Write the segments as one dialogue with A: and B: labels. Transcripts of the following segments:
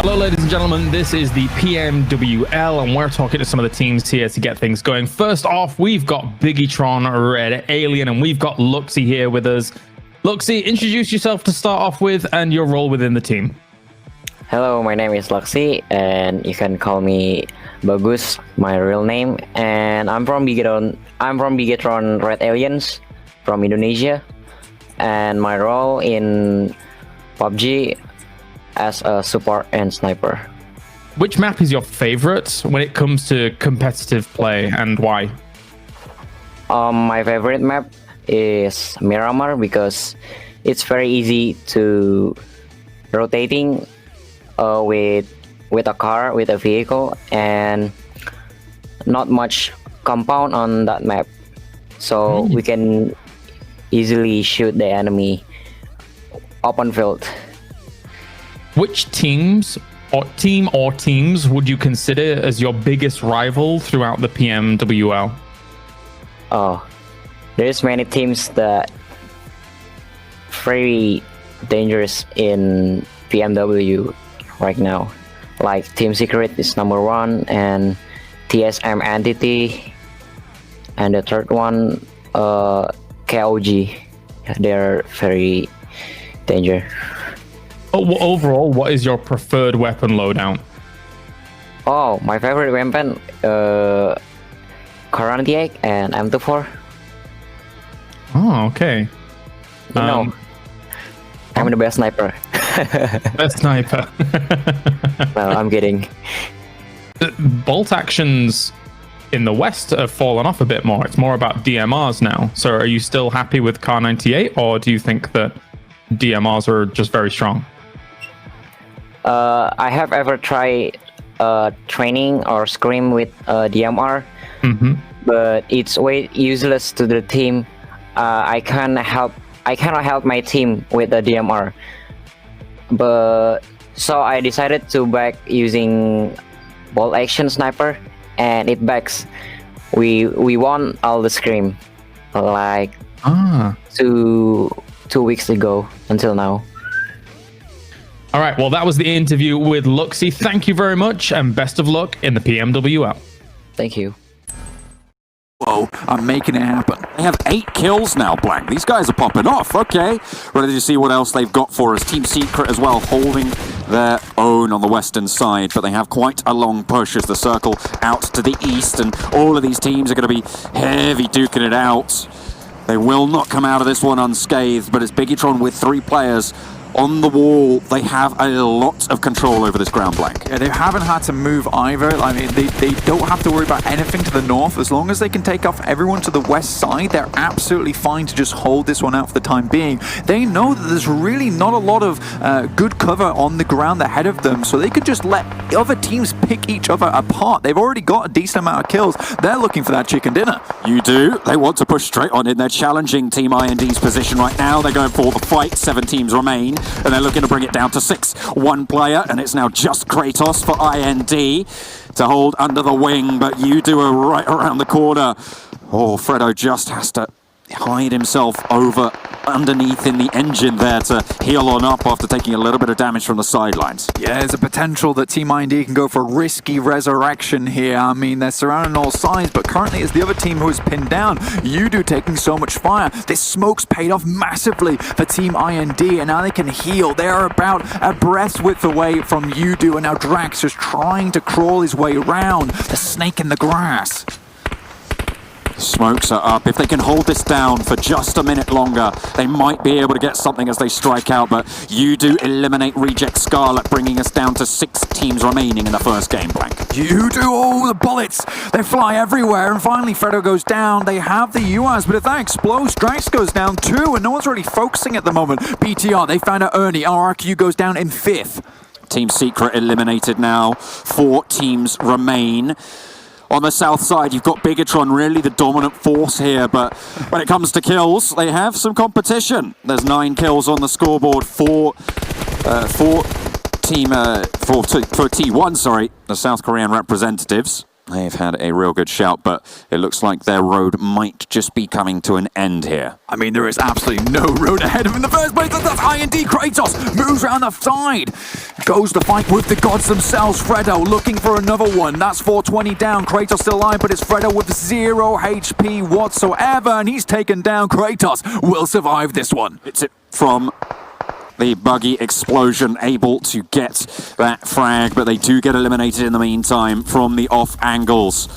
A: Hello, ladies and gentlemen. This is the PMWL, and we're talking to some of the teams here to get things going. First off, we've got Biggitron, Red Alien, and we've got Luxxy here with us. Luxxy, introduce yourself to start off with and your role within the team.
B: Hello, my name is Luxxy, and you can call me Bagus, my real name. And I'm from Biggitron Red Aliens from Indonesia, and my role in PUBG as a support and sniper.
A: Which map is your favorite when it comes to competitive play, and why?
B: My favorite map is Miramar because it's very easy to rotating with a car, with a vehicle, and not much compound on that map, so we can easily shoot the enemy open field.
A: Which teams or teams would you consider as your biggest rival throughout the PMWL?
B: Oh, there's many teams that very dangerous in PMW right now. Like Team Secret is number 1, and TSM Entity, and the third one, KOG. They're very dangerous.
A: Overall, what is your preferred weapon loadout?
B: Oh, my favorite weapon, Karate and M24.
A: Oh, okay.
B: You know, I'm the best sniper.
A: Best sniper.
B: No, I'm kidding.
A: Bolt actions in the West have fallen off a bit more. It's more about DMRs now. So are you still happy with Kar 98, or do you think that DMRs are just very strong?
B: I have ever tried training or scrim with DMR, but it's way useless to the team. I cannot help my team with the DMR, but so I decided to back using bolt action sniper, and it backs. We won all the scrim like 2 weeks ago until now.
A: All right, well, that was the interview with Luxxy. Thank you very much, and best of luck in the PMWL.
B: Thank you.
C: Whoa, I'm making it happen. They have 8 kills now, Blank. These guys are popping off. Okay, ready to see what else they've got for us. Team Secret as well, holding their own on the western side, but they have quite a long push as the circle out to the east, and all of these teams are going to be heavy duking it out. They will not come out of this one unscathed, but it's Biggitron with 3 players on the wall. They have a lot of control over this ground, Blank.
D: Yeah, they haven't had to move either. I mean, they don't have to worry about anything to the north. As long as they can take off everyone to the west side, they're absolutely fine to just hold this one out for the time being. They know that there's really not a lot of good cover on the ground ahead of them, so they could just let other teams pick each other apart. They've already got a decent amount of kills. They're looking for that chicken dinner.
C: You do. They want to push straight on in. They're challenging Team IND's position right now. They're going for the fight. 7 teams remain, and they're looking to bring it down to 6. 1 player, and it's now just Kratos for IND to hold under the wing, but you do are right around the corner. Oh, Fredo just has to hide himself over underneath in the engine there to heal on up after taking a little bit of damage from the sidelines.
D: Yeah, there's a potential that Team IND can go for a risky resurrection here. I mean, they're surrounding all sides, but currently it's the other team who is pinned down. Yudu taking so much fire. This smoke's paid off massively for Team IND, and now they can heal. They are about a breath's width away from Yudu, and now Drax just trying to crawl his way around the snake in the grass.
C: Smokes are up. If they can hold this down for just a minute longer, they might be able to get something as they strike out, but you do eliminate Reject Scarlet, bringing us down to 6 teams remaining in the first game, Blank.
D: You do, oh, the bullets, they fly everywhere, and finally Fredo goes down. They have the UAS, but if that explodes, Drax goes down too, and no one's really focusing at the moment. BTR, they found out Ernie, RRQ goes down in 5th.
C: Team Secret eliminated now. 4 teams remain. On the south side, you've got Biggitron, really the dominant force here, but when it comes to kills, they have some competition. There's 9 kills on the scoreboard for T1, sorry, the South Korean representatives. They've had a real good shout, but it looks like their road might just be coming to an end here.
D: I mean, there is absolutely no road ahead of him in the first place. That's IND. Kratos moves around the side. Goes to fight with the gods themselves. Fredo looking for another one. That's 420 down. Kratos still alive, but it's Fredo with 0 HP whatsoever, and he's taken down. Kratos will survive this one.
C: It's it from the buggy explosion, able to get that frag, but they do get eliminated in the meantime from the off angles.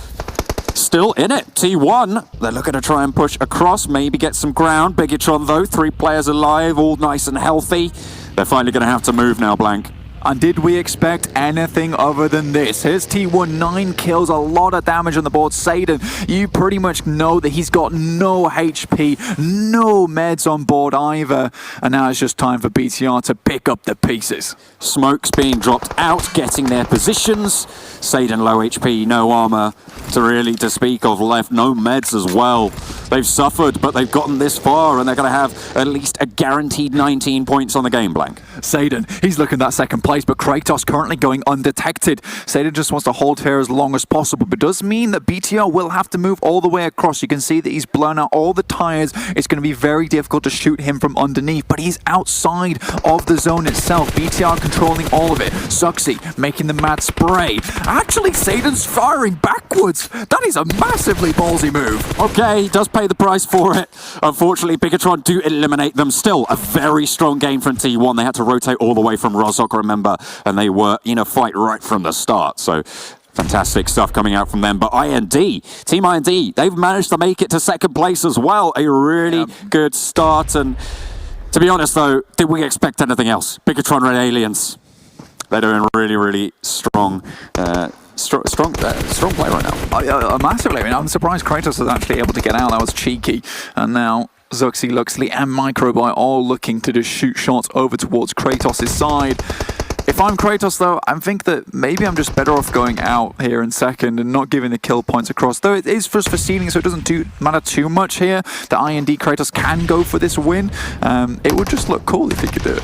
C: Still in it, T1. They're looking to try and push across, maybe get some ground. Biggitron though, 3 players alive, all nice and healthy. They're finally going to have to move now, Blank.
D: And did we expect anything other than this? Here's T1, 9 kills, a lot of damage on the board. Satan, you pretty much know that he's got no HP, no meds on board either. And now it's just time for BTR to pick up the pieces.
C: Smoke's being dropped out, getting their positions. Satan low HP, no armor to speak of left, no meds as well. They've suffered, but they've gotten this far, and they're going to have at least a guaranteed 19 points on the game, Blank.
D: Satan, he's looking at that second place, but Kratos currently going undetected. Satan just wants to hold here as long as possible, but does mean that BTR will have to move all the way across. You can see that he's blown out all the tires. It's going to be very difficult to shoot him from underneath, but he's outside of the zone itself. BTR controlling all of it. Luxxy making the mad spray. Actually, Satan's firing backwards. That is a massively ballsy move.
C: Okay, he does pay the price for it. Unfortunately, Biggitron do eliminate them. Still, a very strong game from T1. They had to rotate all the way from Rozhok, remember, and they were in a fight right from the start. So, fantastic stuff coming out from them. But Team IND, they've managed to make it to second place as well. A really good start. And to be honest, though, did we expect anything else? Biggitron Red Aliens, they're doing really, really strong. Strong play right now.
D: Massively. I mean, I'm surprised Kratos was actually able to get out. That was cheeky. And now Luxxy, Luxley, and Microboy all looking to just shoot shots over towards Kratos' side. If I'm Kratos, though, I think that maybe I'm just better off going out here in second and not giving the kill points across. Though it is just for seeding, so it doesn't matter too much here. The IND Kratos can go for this win. It would just look cool if he could do it.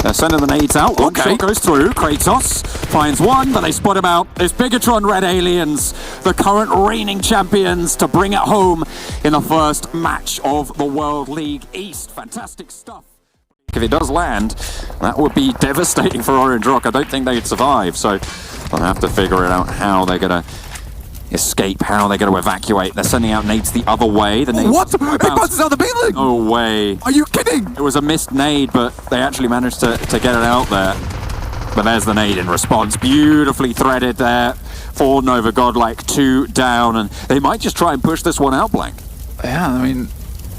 C: They're sending the nades out. One shot goes through. Kratos finds one, but they spot him out. It's Biggitron Red Aliens, the current reigning champions, to bring it home in the first match of the World League East. Fantastic stuff. If it does land, that would be devastating for Orange Rock. I don't think they'd survive, so they'll have to figure it out how they're going to escape, how they're going to evacuate. They're sending out nades the other way. The nades
D: what? It bounces out the building!
C: No way.
D: Are you kidding?
C: It was a missed nade, but they actually managed to get it out there. But there's the nade in response. Beautifully threaded there for Nova Godlike. 2 down, and they might just try and push this one out, Blank.
D: Yeah, I mean,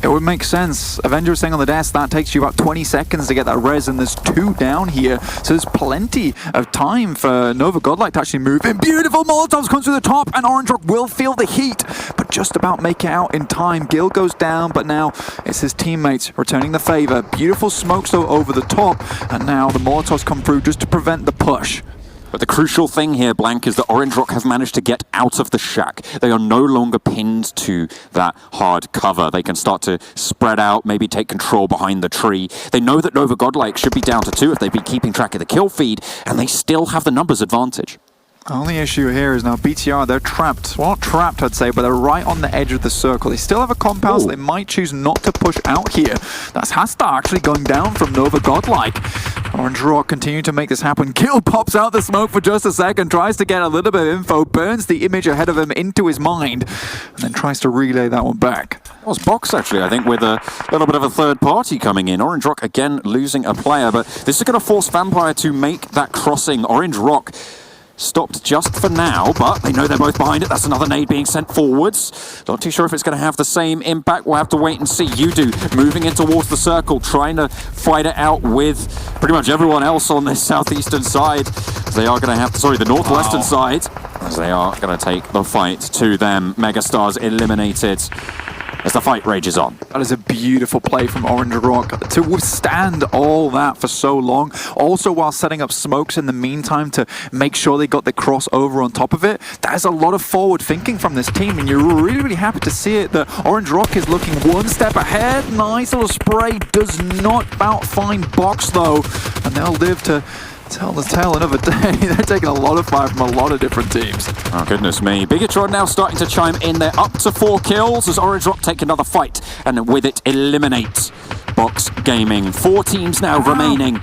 D: it would make sense. Avenger staying on the desk, that takes you about 20 seconds to get that res, and there's 2 down here. So there's plenty of time for Nova Godlike to actually move in. Beautiful Molotovs comes through the top, and Orange Rock will feel the heat, but just about make it out in time. Gil goes down, but now it's his teammates returning the favor. Beautiful smokes though over the top, and now the Molotovs come through just to prevent the push.
C: But the crucial thing here, Blank, is that Orange Rock have managed to get out of the shack. They are no longer pinned to that hard cover. They can start to spread out, maybe take control behind the tree. They know that Nova Godlike should be down to 2 if they've been keeping track of the kill feed, and they still have the numbers advantage.
D: The only issue here is now BTR, they're trapped. Well, not trapped, I'd say, but they're right on the edge of the circle. They still have a compound, so they might choose not to push out here. That's Hasta actually going down from Nova Godlike. Orange Rock continue to make this happen. Gil pops out the smoke for just a second, tries to get a little bit of info, burns the image ahead of him into his mind, and then tries to relay that one back.
C: It was Box, actually, I think, with a little bit of a third party coming in. Orange Rock, again, losing a player, but this is going to force Vampire to make that crossing. Orange Rock stopped just for now, but they know they're both behind it. That's another nade being sent forwards. Not too sure if it's going to have the same impact. We'll have to wait and see. Yudu moving in towards the circle, trying to fight it out with pretty much everyone else on this southeastern side. They are going to have to, sorry, the northwestern side, as they are going to take the fight to them. Megastars eliminated as the fight rages on.
D: That is a beautiful play from Orange Rock to withstand all that for so long. Also, while setting up smokes in the meantime to make sure they got the crossover on top of it. That is a lot of forward thinking from this team, and you're really, really happy to see it. The Orange Rock is looking one step ahead. Nice little spray, does not outfind Box though, and they'll live to Tell the tale another day. They're taking a lot of fire from a lot of different teams.
C: Oh, goodness me. Bigatron now starting to chime in. They're up to 4 kills as Orange Rock take another fight and with it eliminate Box Gaming. 4 teams now remaining,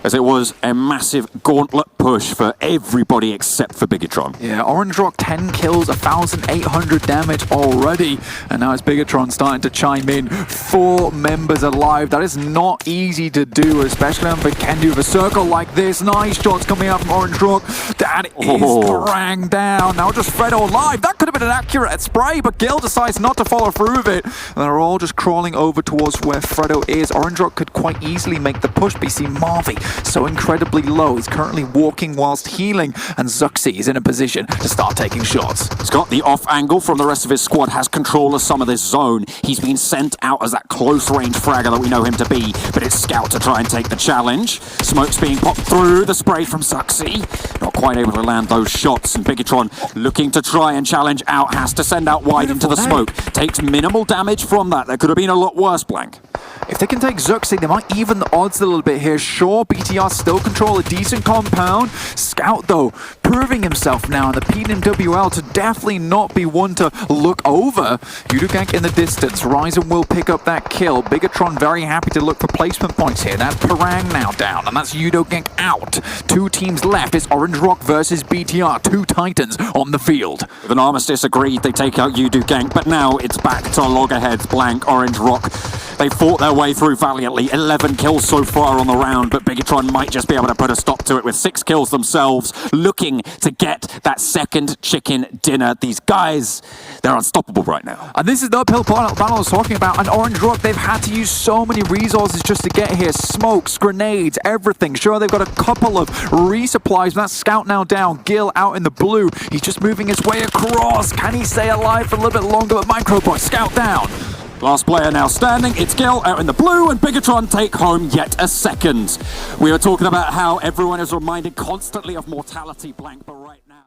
C: as it was a massive gauntlet push for everybody except for Bigatron.
D: Yeah, Orange Rock 10 kills, 1,800 damage already. And now it's Bigatron starting to chime in. 4 members alive. That is not easy to do, especially on Vikendi with a circle like this. Nice shots coming out from Orange Rock. That is rang down. Now just Fredo alive. That could have been an accurate spray, but Gil decides not to follow through with it. And they're all just crawling over towards where Fredo is. Orange Rock could quite easily make the push, but you see Marvy so incredibly low. He's currently walking whilst healing, and Luxxy is in a position to start taking shots.
C: He's got the off angle from the rest of his squad, has control of some of this zone. He's been sent out as that close range fragger that we know him to be, but it's Scout to try and take the challenge. Smoke's being popped through, the spray from Luxxy. Not quite able to land those shots, and Bigatron looking to try and challenge out, has to send out wide into the smoke. Takes minimal damage from that. That could have been a lot worse, Blank.
D: If they can take Luxxy, they might even the odds a little bit here. Sure, BTR still control a decent compound. Scout, though, proving himself now in the PMWL to definitely not be one to look over. Udogank in the distance. Ryzen will pick up that kill. Bigatron very happy to look for placement points here. That's Parang now down, and that's Udogank out. 2 teams left. It's Orange Rock versus BTR. 2 Titans on the field.
C: With an armistice agreed, they take out Udogank, but now it's back to loggerheads. Blank, Orange Rock. They fought their way through valiantly. 11 kills so far on the round, but Bigatron might just be able to put a stop to it with 6 kills themselves, looking to get that second chicken dinner. These guys, they're unstoppable right now.
D: And this is the uphill battle I was talking about. And Orange Rock, they've had to use so many resources just to get here. Smokes, grenades, everything. Sure, they've got a couple of resupplies, but that Scout now down. Gil out in the blue. He's just moving his way across. Can he stay alive for a little bit longer? But Microboy, Scout down.
C: Last player now standing, it's Gil out in the blue, and Bigatron take home yet a second. We were talking about how everyone is reminded constantly of mortality, Blank, but right now...